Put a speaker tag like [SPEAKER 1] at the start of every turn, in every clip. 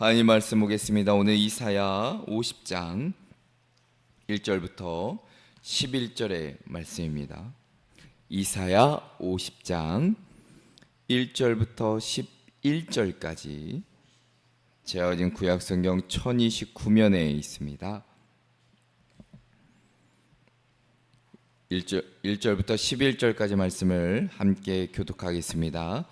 [SPEAKER 1] 하나님 말씀 보겠습니다. 오늘 이사야 50장 1절부터 11절의 말씀입니다. 이사야 50장 1절부터 11절까지 제어진 구약성경 1029면에 있습니다. 1절부터 11절까지 말씀을 함께 교독하겠습니다.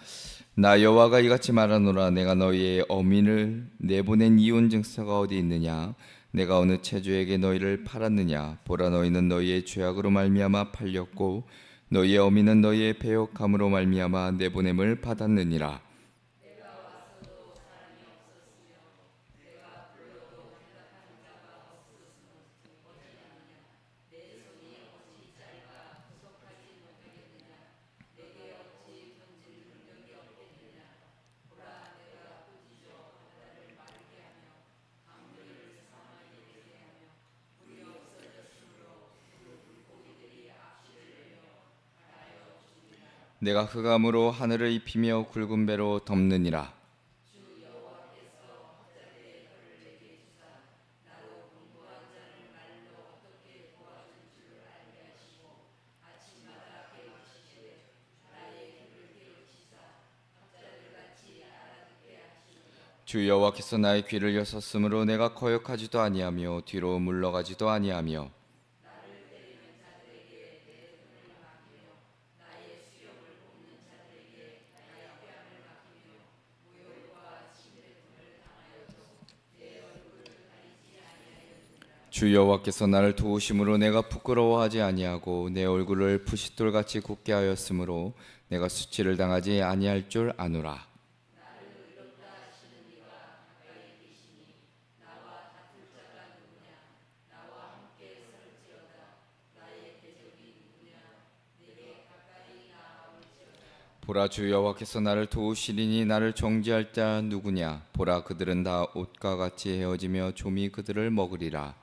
[SPEAKER 1] 나 여호와가 이같이 말하노라. 내가 너희의 어민을 내보낸 이혼 증서가 어디 있느냐? 내가 어느 체주에게 너희를 팔았느냐? 보라, 너희는 너희의 죄악으로 말미암아 팔렸고 너희의 어민은 너희의 배역함으로 말미암아 내보냄을 받았느니라. 내가 흑암으로 하늘을 입히며 굵은 배로 덮느니라. 주 여호와께서 나의 귀를 여셨으므로 내가 거역하지도 아니하며 뒤로 물러가지도 아니하며 주 여호와께서 나를 도우심으로 내가 부끄러워하지 아니하고 내 얼굴을 부싯돌같이 굳게 하였으므로 내가 수치를 당하지 아니할 줄 아노라. 보라, 주 여호와께서 나를 도우시리니 나를 정죄할 자 누구냐? 보라, 그들은 다 옷과 같이 헤어지며 좀이 그들을 먹으리라.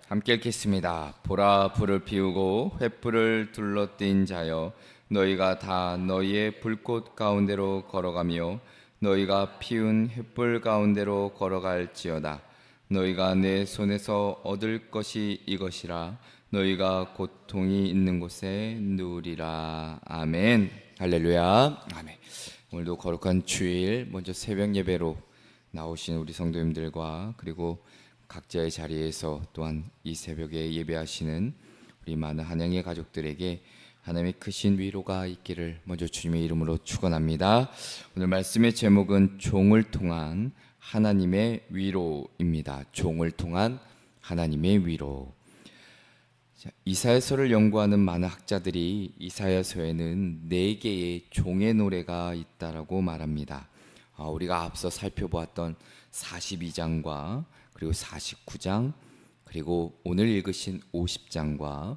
[SPEAKER 1] 함께 읽겠습니다. 보라, 불을 피우고 횃불을 둘러띈 자여, 너희가 다 너희의 불꽃 가운데로 걸어가며 너희가 피운 횃불 가운데로 걸어갈지어다. 너희가 내 손에서 얻을 것이 이것이라. 너희가 고통이 있는 곳에 누리라. 아멘. 할렐루야. 아멘. 오늘도 거룩한 주일, 먼저 새벽 예배로 나오신 우리 성도님들과 그리고 각자의 자리에서 또한 이 새벽에 예배하시는 우리 많은 한양의 가족들에게 하나님의 크신 위로가 있기를 먼저 주님의 이름으로 축원합니다. 오늘 말씀의 제목은 종을 통한 하나님의 위로입니다. 종을 통한 하나님의 위로. 이사야서를 연구하는 많은 학자들이 이사야서에는 4개의 종의 노래가 있다라고 말합니다. 우리가 앞서 살펴보았던 42장과 그리고 49장, 그리고 오늘 읽으신 50장과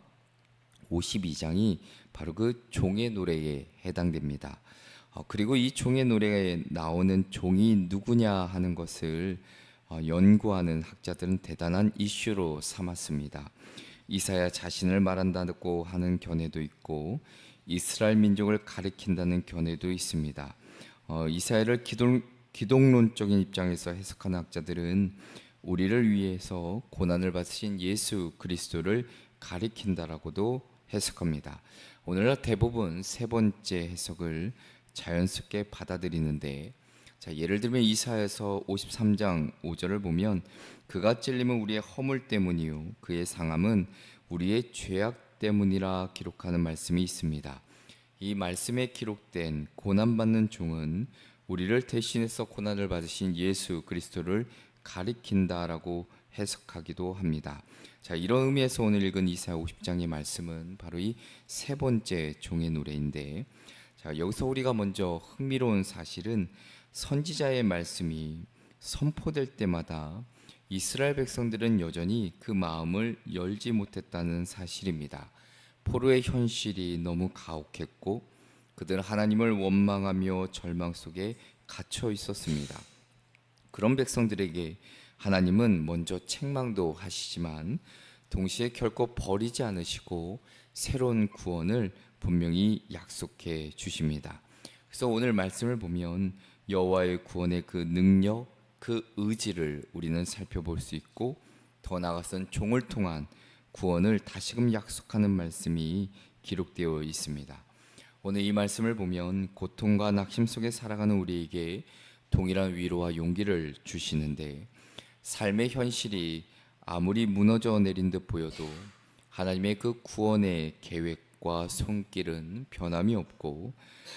[SPEAKER 1] 52장이 바로 그 종의 노래에 해당됩니다. 그리고 이 종의 노래에 나오는 종이 누구냐 하는 것을 연구하는 학자들은 대단한 이슈로 삼았습니다. 이사야 자신을 말한다고 하는 견해도 있고 이스라엘 민족을 가리킨다는 견해도 있습니다. 이사야를 기독론적인 입장에서 해석하는 학자들은 우리를 위해서 고난을 받으신 예수 그리스도를 가리킨다라고도 해석합니다. 오늘날 대부분 세 번째 해석을 자연스럽게 받아들이는데, 예를 들면 이사야서 53장 5절을 보면 그가 찔림은 우리의 허물 때문이요 그의 상함은 우리의 죄악 때문이라 기록하는 말씀이 있습니다. 이 말씀에 기록된 고난받는 종은 우리를 대신해서 고난을 받으신 예수 그리스도를 가리킨다라고 해석하기도 합니다. 이런 의미에서 오늘 읽은 이사야 50장의 말씀은 바로 이 세 번째 종의 노래인데, 여기서 우리가 먼저 흥미로운 사실은 선지자의 말씀이 선포될 때마다 이스라엘 백성들은 여전히 그 마음을 열지 못했다는 사실입니다. 포로의 현실이 너무 가혹했고 그들은 하나님을 원망하며 절망 속에 갇혀 있었습니다. 그런 백성들에게 하나님은 먼저 책망도 하시지만 동시에 결코 버리지 않으시고 새로운 구원을 분명히 약속해 주십니다. 그래서 오늘 말씀을 보면 여호와의 구원의 그 능력, 그 의지를 우리는 살펴볼 수 있고, 더 나아가선 종을 통한 구원을 다시금 약속하는 말씀이 기록되어 있습니다. 오늘 이 말씀을 보면 고통과 낙심 속에 살아가는 우리에게 동일한 위로와 용기를 주시는데, 삶의 현실이 아무리 무너져 내린 듯 보여도 하나님의 그 구원의 계획과 손길은 변함이 없고,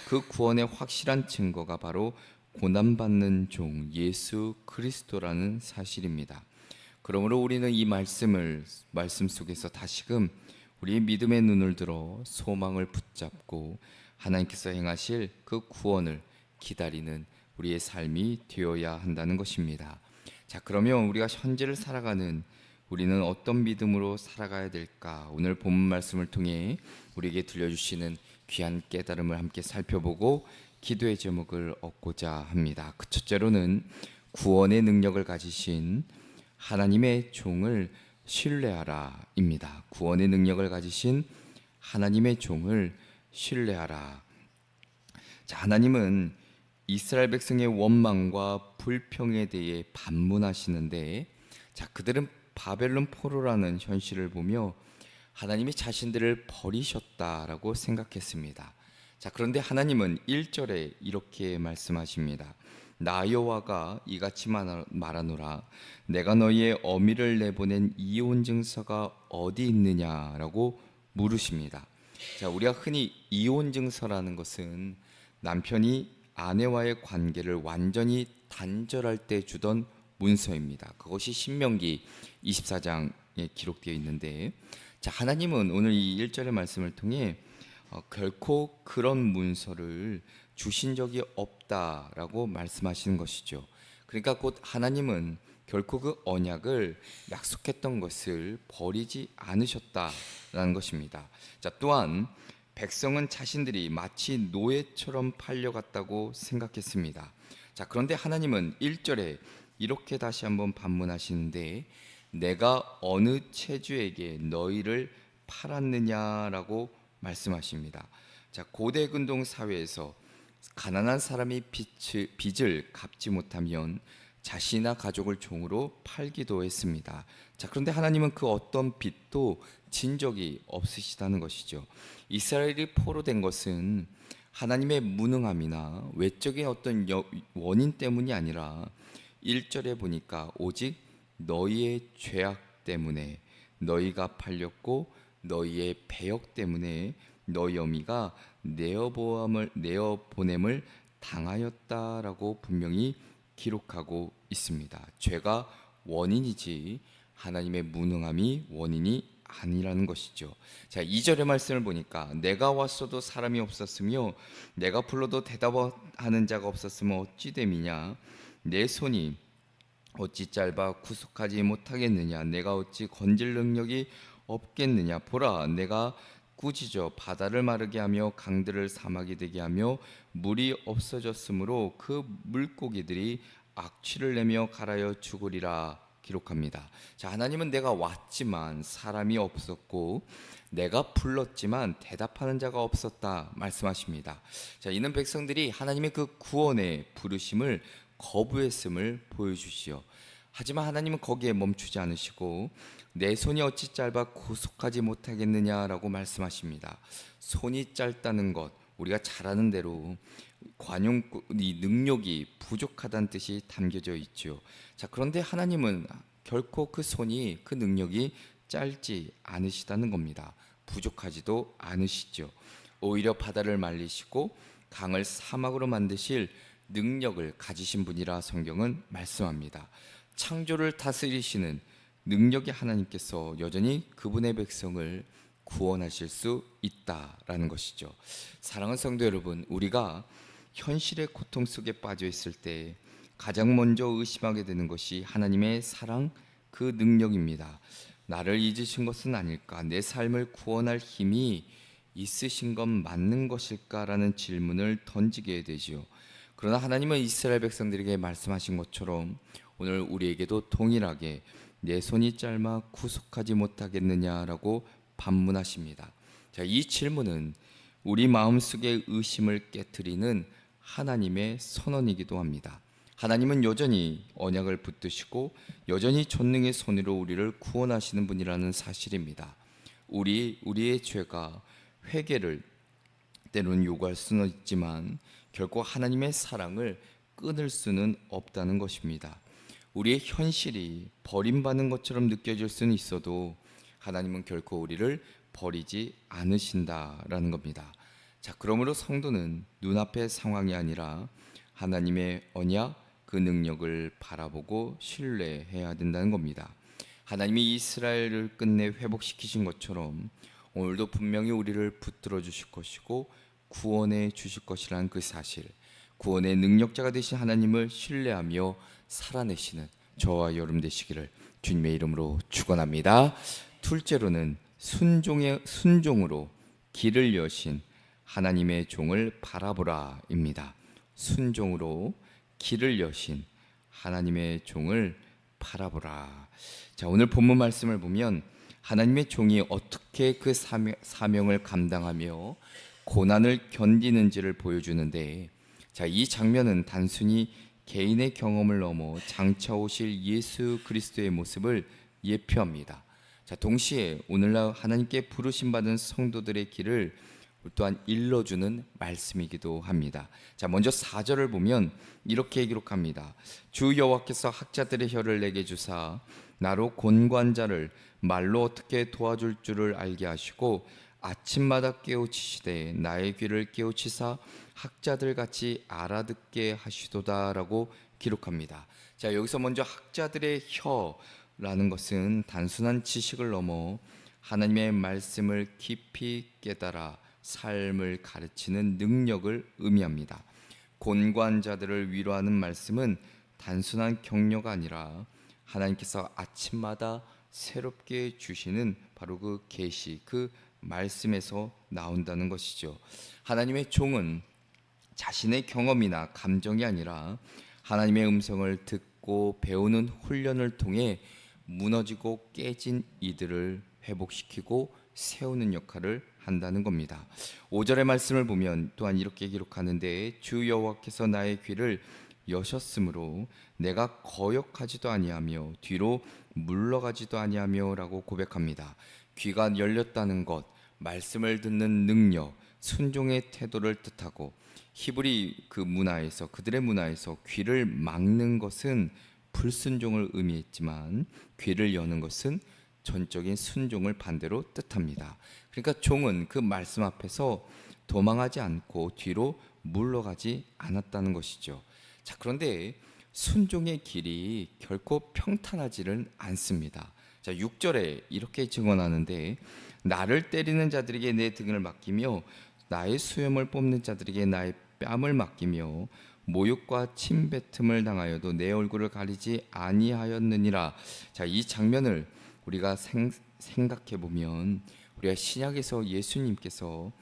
[SPEAKER 1] 그 구원의 확실한 증거가 바로 고난받는 종 예수 그리스도라는 사실입니다. 그러므로 우리는 이 말씀 속에서 다시금 우리의 믿음의 눈을 들어 소망을 붙잡고 하나님께서 행하실 그 구원을 기다리는 우리의 삶이 되어야 한다는 것입니다. 자, 그러면 우리가 현재를 살아가는 우리는 어떤 믿음으로 살아가야 될까? 오늘 본문 말씀을 통해 우리에게 들려주시는 귀한 깨달음을 함께 살펴보고 기도의 제목을 얻고자 합니다. 그 첫째로는 구원의 능력을 가지신 하나님의 종을 신뢰하라입니다. 구원의 능력을 가지신 하나님의 종을 신뢰하라. 자, 하나님은 이스라엘 백성의 원망과 불평에 대해 반문하시는데, 자, 그들은 바벨론 포로라는 현실을 보며 하나님이 자신들을 버리셨다라고 생각했습니다. 자, 그런데 하나님은 1절에 이렇게 말씀하십니다. 나 여호와가 이같이 말하노라. 내가 너희의 어미를 내보낸 이혼 증서가 어디 있느냐라고 물으십니다. 자, 우리가 흔히 이혼 증서라는 것은 남편이 아내와의 관계를 완전히 단절할 때 주던 문서입니다. 그것이 신명기 24장에 기록되어 있는데, 자, 하나님은 오늘 이 1절의 말씀을 통해 결코 그런 문서를 주신 적이 없다라고 말씀하시는 것이죠. 그러니까 곧 하나님은 결코 그 언약을 약속했던 것을 버리지 않으셨다라는 것입니다. 자, 또한 백성은 자신들이 마치 노예처럼 팔려갔다고 생각했습니다. 자, 그런데 하나님은 1절에 이렇게 다시 한번 반문하시는데, 내가 어느 체주에게 너희를 팔았느냐라고 말씀하십니다. 자, 고대 근동 사회에서 가난한 사람이 빚을 갚지 못하면 자신이나 가족을 종으로 팔기도 했습니다. 자, 그런데 하나님은 그 어떤 빚도 진 적이 없으시다는 것이죠. 이스라엘이 포로된 것은 하나님의 무능함이나 외적인 어떤 원인 때문이 아니라 1절에 보니까 오직 너희의 죄악 때문에 너희가 팔렸고 너희의 배역 때문에 너희 어미가 내어보냄을 당하였다라고 분명히 기록하고 있습니다. 죄가 원인이지 하나님의 무능함이 원인이 아니라는 것이죠. 자, 2절의 말씀을 보니까 내가 왔어도 사람이 없었으며 내가 불러도 대답하는 자가 없었으면 어찌 됨이냐. 내 손이 어찌 짧아 구속하지 못하겠느냐. 내가 어찌 건질 능력이 없겠느냐. 보라, 내가 꾸짖어 바다를 마르게 하며 강들을 사막이 되게 하며 물이 없어졌으므로 그 물고기들이 악취를 내며 갈아여 죽으리라 기록합니다. 자, 하나님은 내가 왔지만 사람이 없었고 내가 불렀지만 대답하는 자가 없었다 말씀하십니다. 자, 이는 백성들이 하나님의 그 구원의 부르심을 거부했음을 보여주시오. 하지만 하나님은 거기에 멈추지 않으시고 내 손이 어찌 짧아 구속하지 못하겠느냐라고 말씀하십니다. 손이 짧다는 것, 우리가 잘 아는 대로 관용이 능력이 부족하다는 뜻이 담겨져 있죠. 자, 그런데 하나님은 결코 그 손이 그 능력이 짧지 않으시다는 겁니다. 부족하지도 않으시죠. 오히려 바다를 말리시고 강을 사막으로 만드실 능력을 가지신 분이라 성경은 말씀합니다. 창조를 다스리시는 능력의 하나님께서 여전히 그분의 백성을 구원하실 수 있다라는 것이죠. 사랑하는 성도 여러분, 우리가 현실의 고통 속에 빠져 있을 때 가장 먼저 의심하게 되는 것이 하나님의 사랑, 그 능력입니다. 나를 잊으신 것은 아닐까? 내 삶을 구원할 힘이 있으신 건 맞는 것일까라는 질문을 던지게 되지요. 그러나 하나님은 이스라엘 백성들에게 말씀하신 것처럼 오늘 우리에게도 동일하게 내 손이 짧아 구속하지 못하겠느냐라고 반문하십니다. 자, 이 질문은 우리 마음속의 의심을 깨트리는 하나님의 선언이기도 합니다. 하나님은 여전히 언약을 붙드시고 여전히 전능의 손으로 우리를 구원하시는 분이라는 사실입니다. 우리의 죄가 회개를 때로는 요구할 수는 있지만 결코 하나님의 사랑을 끊을 수는 없다는 것입니다. 우리의 현실이 버림받는 것처럼 느껴질 수는 있어도 하나님은 결코 우리를 버리지 않으신다라는 겁니다. 자, 그러므로 성도는 눈앞의 상황이 아니라 하나님의 언약, 그 능력을 바라보고 신뢰해야 된다는 겁니다. 하나님이 이스라엘을 끝내 회복시키신 것처럼 오늘도 분명히 우리를 붙들어 주실 것이고 구원해 주실 것이라는 그 사실, 구원의 능력자가 되신 하나님을 신뢰하며 살아내시는 저와 여러분 되시기를 주님의 이름으로 축원합니다. 둘째로는 순종으로 길을 여신 하나님의 종을 바라보라입니다. 순종으로 길을 여신 하나님의 종을 바라보라. 자, 오늘 본문 말씀을 보면 하나님의 종이 어떻게 그 사명을 감당하며 고난을 견디는지를 보여주는데, 자, 이 장면은 단순히 개인의 경험을 넘어 장차 오실 예수 그리스도의 모습을 예표합니다. 자, 동시에 오늘날 하나님께 부르심 받은 성도들의 길을 또한 일러주는 말씀이기도 합니다. 자, 먼저 4절을 보면 이렇게 기록합니다. 주 여호와께서 학자들의 혀를 내게 주사 나로 곤고한 말로 어떻게 도와줄 줄을 알게 하시고 아침마다 깨우치시되 나의 귀를 깨우치사 학자들 같이 알아듣게 하시도다라고 기록합니다. 자, 여기서 먼저 학자들의 혀라는 것은 단순한 지식을 넘어 하나님의 말씀을 깊이 깨달아 삶을 가르치는 능력을 의미합니다. 곤고한 자들을 위로하는 말씀은 단순한 격려가 아니라 하나님께서 아침마다 새롭게 주시는 바로 그 계시, 그 말씀에서 나온다는 것이죠. 하나님의 종은 자신의 경험이나 감정이 아니라 하나님의 음성을 듣고 배우는 훈련을 통해 무너지고 깨진 이들을 회복시키고 세우는 역할을 한다는 겁니다. 5절의 말씀을 보면 또한 이렇게 기록하는데 주 여호와께서 나의 귀를 여셨으므로 내가 거역하지도 아니하며 뒤로 물러가지도 아니하며라고 고백합니다. 귀가 열렸다는 것, 말씀을 듣는 능력, 순종의 태도를 뜻하고 히브리 그들의 문화에서 귀를 막는 것은 불순종을 의미했지만 귀를 여는 것은 전적인 순종을 반대로 뜻합니다. 그러니까 종은 그 말씀 앞에서 도망하지 않고 뒤로 물러가지 않았다는 것이죠. 자, 그런데 순종의 길이 결코 평탄하지는 않습니다. 자, 6절에 이렇게 증언하는데 나를 때리는 자들에게 내 등을 맡기며 나의 수염을 뽑는 자들에게 나의 뺨을 맡기며 모욕과 침뱉음을 당하여도 내 얼굴을 가리지 아니하였느니라. 자, 이 장면을 우리가 생각해 보면 우리가 신약에서 예수님께서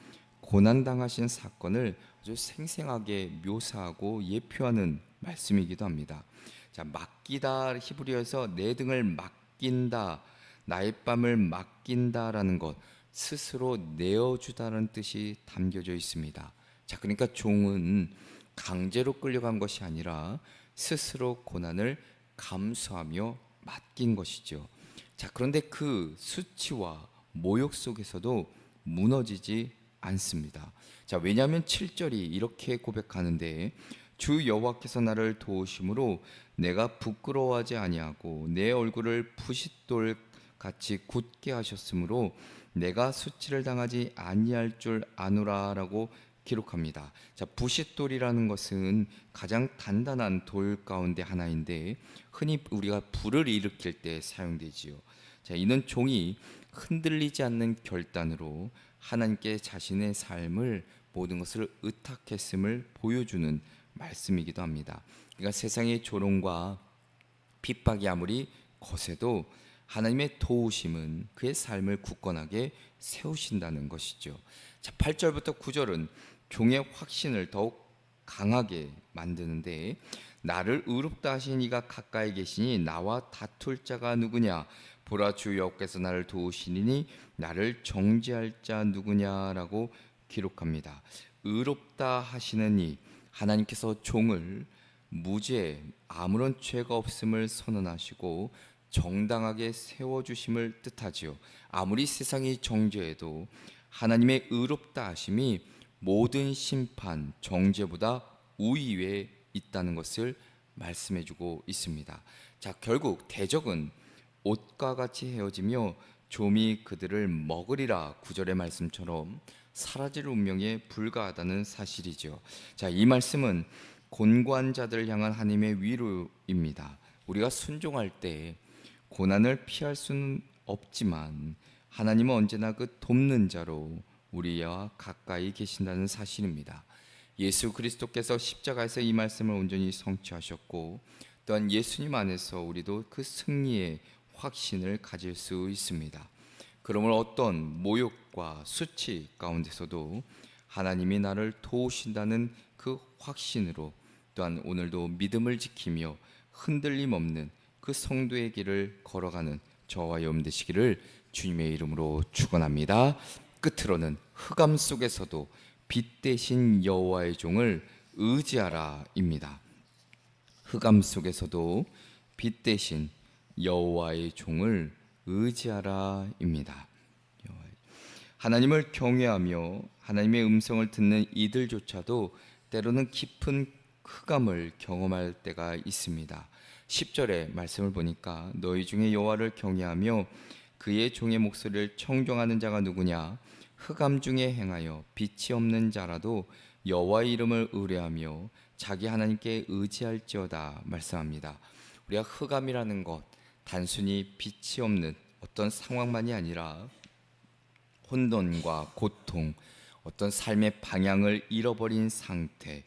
[SPEAKER 1] 고난 당하신 사건을 아주 생생하게 묘사하고 예표하는 말씀이기도 합니다. 자, 맡기다 히브리어에서 내 등을 맡긴다, 나의 뺨을 맡긴다라는 것, 스스로 내어주다는 뜻이 담겨져 있습니다. 자, 그러니까 종은 강제로 끌려간 것이 아니라 스스로 고난을 감수하며 맡긴 것이죠. 자, 그런데 그 수치와 모욕 속에서도 무너지지 않습니다. 자, 왜냐하면 7절이 이렇게 고백하는데 주 여호와께서 나를 도우심으로 내가 부끄러워하지 아니하고 내 얼굴을 부싯돌 같이 굳게 하셨으므로 내가 수치를 당하지 아니할 줄 아노라라고 기록합니다. 자, 부싯돌이라는 것은 가장 단단한 돌 가운데 하나인데 흔히 우리가 불을 일으킬 때 사용되지요. 자, 이는 종이 흔들리지 않는 결단으로 하나님께 자신의 삶을 모든 것을 의탁했음을 보여주는 말씀이기도 합니다. 그러니까 세상의 조롱과 핍박이 아무리 거세도 하나님의 도우심은 그의 삶을 굳건하게 세우신다는 것이죠. 자, 8절부터 9절은 종의 확신을 더욱 강하게 만드는데 나를 의롭다 하신 이가 가까이 계시니 나와 다툴 자가 누구냐? 보라, 주 여호와께서 나를 도우시리니 나를 정죄할 자 누구냐라고 기록합니다. 의롭다 하시는 이, 하나님께서 종을 무죄, 아무런 죄가 없음을 선언하시고 정당하게 세워주심을 뜻하지요. 아무리 세상이 정죄해도 하나님의 의롭다 하심이 모든 심판, 정죄보다 우위에 있다는 것을 말씀해주고 있습니다. 자, 결국 대적은 옷과 같이 헤어지며 좀이 그들을 먹으리라, 구절의 말씀처럼 사라질 운명에 불과하다는 사실이죠. 자, 이 말씀은 곤고한 자들을 향한 하나님의 위로입니다. 우리가 순종할 때 고난을 피할 수는 없지만 하나님은 언제나 그 돕는 자로 우리와 가까이 계신다는 사실입니다. 예수 그리스도께서 십자가에서 이 말씀을 온전히 성취하셨고, 또한 예수님 안에서 우리도 그 승리의 확신을 가질 수 있습니다. 그러므로 어떤 모욕과 수치 가운데서도 하나님이 나를 도우신다는 그 확신으로, 또한 오늘도 믿음을 지키며 흔들림 없는 그 성도의 길을 걸어가는 저와 여러분 되시기를 주님의 이름으로 축원합니다. 끝으로는 흑암 속에서도 빛 대신 여호와의 종을 의지하라입니다. 흑암 속에서도 빛 대신 여호와의 종을 의지하라입니다. 하나님을 경외하며 하나님의 음성을 듣는 이들조차도 때로는 깊은 흑암을 경험할 때가 있습니다. 10절의 말씀을 보니까 너희 중에 여호와를 경외하며 그의 종의 목소리를 청종하는 자가 누구냐? 흑암 중에 행하여 빛이 없는 자라도 여호와의 이름을 의뢰하며 자기 하나님께 의지할지어다 말씀합니다. 우리가 흑암이라는 것, 단순히 빛이 없는 어떤 상황만이 아니라 혼돈과 고통, 어떤 삶의 방향을 잃어버린 상태,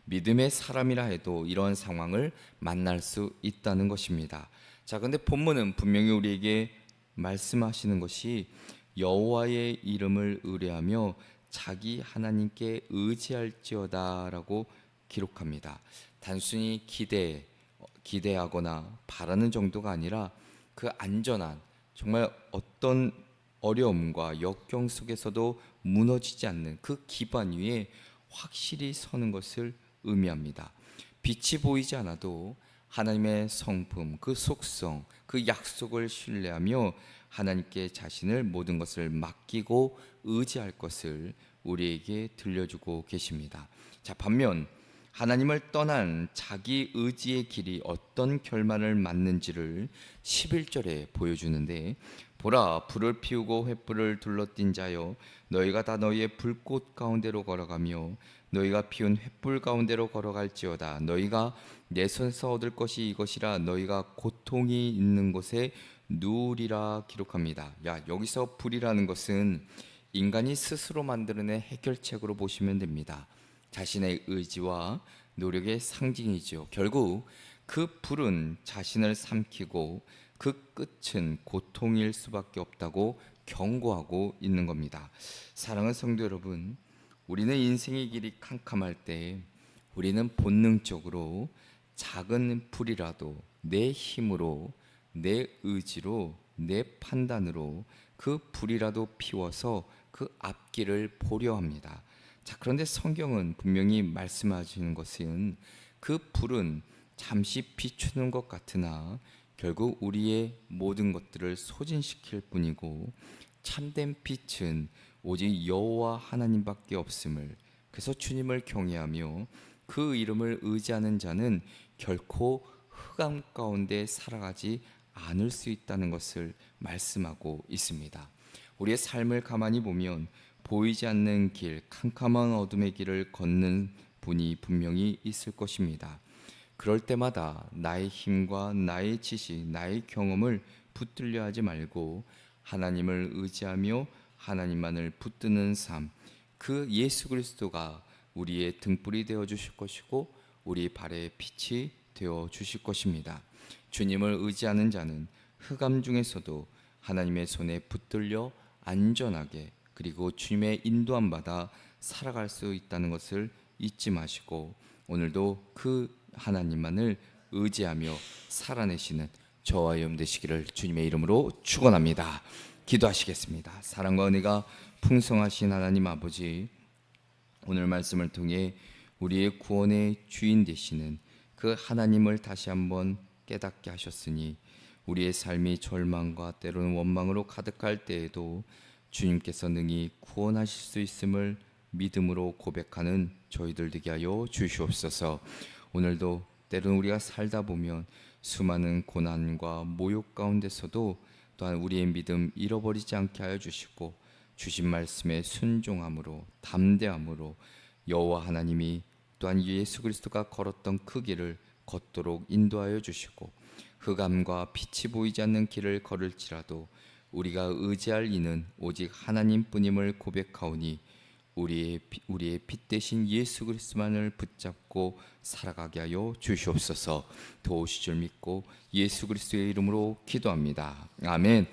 [SPEAKER 1] 믿음의 사람이라 해도 이런 상황을 만날 수 있다는 것입니다. 자, 근데 본문은 분명히 우리에게 말씀하시는 것이 여호와의 이름을 의뢰하며 자기 하나님께 의지할지어다라고 기록합니다. 단순히 기대하거나 바라는 정도가 아니라 그 안전한, 정말 어떤 어려움과 역경 속에서도 무너지지 않는 그 기반 위에 확실히 서는 것을 의미합니다. 빛이 보이지 않아도 하나님의 성품, 그 속성, 그 약속을 신뢰하며 하나님께 자신을 모든 것을 맡기고 의지할 것을 우리에게 들려주고 계십니다. 자, 반면 하나님을 떠난 자기 의지의 길이 어떤 결말을 맞는지를 11절에 보여주는데, 보라, 불을 피우고 횃불을 둘러띈 자여, 너희가 다 너희의 불꽃 가운데로 걸어가며 너희가 피운 횃불 가운데로 걸어갈지어다. 너희가 내 손에서 얻을 것이 이것이라. 너희가 고통이 있는 곳에 누우리라 기록합니다. 여기서 불이라는 것은 인간이 스스로 만들어낸 해결책으로 보시면 됩니다. 자신의 의지와 노력의 상징이죠. 결국 그 불은 자신을 삼키고 그 끝은 고통일 수밖에 없다고 경고하고 있는 겁니다. 사랑하는 성도 여러분, 우리는 인생의 길이 캄캄할 때 우리는 본능적으로 작은 불이라도 내 힘으로, 내 의지로, 내 판단으로 그 불이라도 피워서 그 앞길을 보려 합니다. 자, 그런데 성경은 분명히 말씀하시는 것은 그 불은 잠시 비추는 것 같으나 결국 우리의 모든 것들을 소진시킬 뿐이고, 참된 빛은 오직 여호와 하나님밖에 없음을, 그래서 주님을 경외하며 그 이름을 의지하는 자는 결코 흑암 가운데 살아가지 않을 수 있다는 것을 말씀하고 있습니다. 우리의 삶을 가만히 보면 보이지 않는 길, 캄캄한 어둠의 길을 걷는 분이 분명히 있을 것입니다. 그럴 때마다 나의 힘과 나의 지식, 나의 경험을 붙들려 하지 말고 하나님을 의지하며 하나님만을 붙드는 삶, 그 예수 그리스도가 우리의 등불이 되어 주실 것이고 우리 발의 빛이 되어 주실 것입니다. 주님을 의지하는 자는 흑암 중에서도 하나님의 손에 붙들려 안전하게, 그리고 주님의 인도함 받아 살아갈 수 있다는 것을 잊지 마시고, 오늘도 그 하나님만을 의지하며 살아내시는 저와 여러분 되시기를 주님의 이름으로 축원합니다. 기도하시겠습니다. 사랑과 은혜가 풍성하신 하나님 아버지, 오늘 말씀을 통해 우리의 구원의 주인 되시는 그 하나님을 다시 한번 깨닫게 하셨으니 우리의 삶이 절망과 때로는 원망으로 가득할 때에도 주님께서 능히 구원하실 수 있음을 믿음으로 고백하는 저희들 되게 하여 주시옵소서. 오늘도 때로는 우리가 살다 보면 수많은 고난과 모욕 가운데서도 또한 우리의 믿음 잃어버리지 않게 하여 주시고 주신 말씀에 순종함으로 담대함으로 여호와 하나님이 또한 예수 그리스도가 걸었던 그 길을 걷도록 인도하여 주시고 흑암과 빛이 보이지 않는 길을 걸을지라도 우리가 의지할 이는 오직 하나님뿐임을 고백하오니 우리의 빛 대신 예수 그리스도만을 붙잡고 살아가게 하여 주시옵소서. 도우실 줄 믿고 예수 그리스도의 이름으로 기도합니다. 아멘.